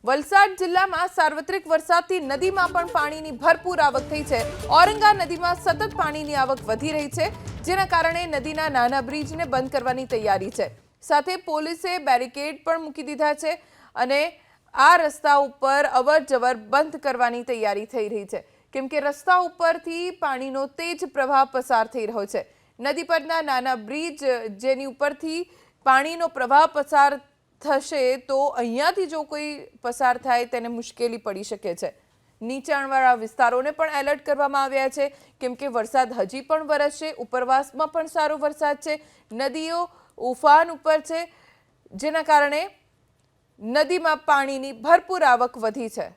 વલસાડ જિલ્લામાં સાર્વત્રિક વરસાદથી નદીમાં પણ પાણીની ભરપૂર આવક થઈ છે। ઔરંગા નદીમાં સતત પાણીની આવક વધી રહી છે, જેના કારણે નદીના નાના બ્રિજને બંધ કરવાની તૈયારી છે। સાથે પોલીસે બેરિકેડ પણ મૂકી દીધા છે અને આ રસ્તા ઉપર અવરજવર બંધ કરવાની તૈયારી થઈ રહી છે, કેમ કે રસ્તા ઉપરથી પાણીનો તેજ પ્રવાહ પસાર થઈ રહ્યો છે। નદી પરના નાના બ્રિજ જેની ઉપરથી પાણીનો પ્રવાહ પસાર થશે તો અહીંયાથી જો કોઈ પસાર થાય તેને મુશ્કેલી પડી શકે છે। નીચાણવાળા વિસ્તારોને પણ એલર્ટ કરવામાં આવ્યા છે, કેમ કે વરસાદ હજી પણ વરસશે। ઉપરવાસમાં પણ સારો વરસાદ છે, નદીઓ ઉફાન ઉપર છે, જેના કારણે નદીમાં પાણીની ભરપૂર આવક વધી છે।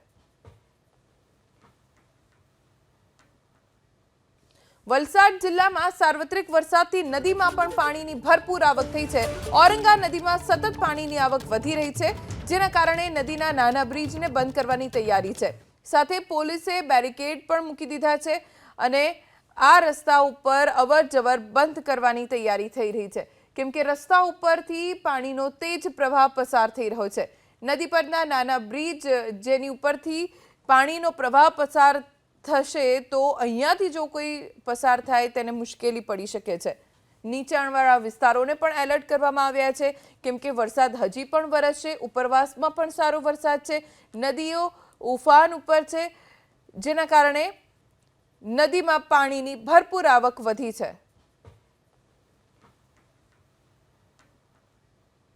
વલસાડ જિલ્લામાં સાર્વત્રિક વરસાદથી નદીમાં પણ પાણીની ભરપૂર આવક થઈ છે। ઔરંગા નદીમાં સતત પાણીની આવક વધી રહી છે, જેના કારણે નદીના નાના બ્રિજને બંધ કરવાની તૈયારી છે। સાથે પોલીસે બેરિકેડ પણ મૂકી દીધા છે અને આ રસ્તા ઉપર અવરજવર બંધ કરવાની તૈયારી થઈ રહી છે, કેમ કે રસ્તા ઉપરથી પાણીનો તેજ પ્રવાહ પસાર થઈ રહ્યો છે। નદી પરના નાના બ્રિજ જેની ઉપરથી પાણીનો પ્રવાહ પસાર થશે તો અહીંયાથી જો કોઈ પસાર થાય તેને મુશ્કેલી પડી શકે છે। નીચાણવાળા વિસ્તારોને પણ એલર્ટ કરવામાં આવ્યા છે, કેમ કે વરસાદ હજી પણ વરસશે। ઉપરવાસમાં પણ સારો વરસાદ છે, નદીઓ ઉફાન ઉપર છે, જેના કારણે નદીમાં પાણીની ભરપૂર આવક વધી છે।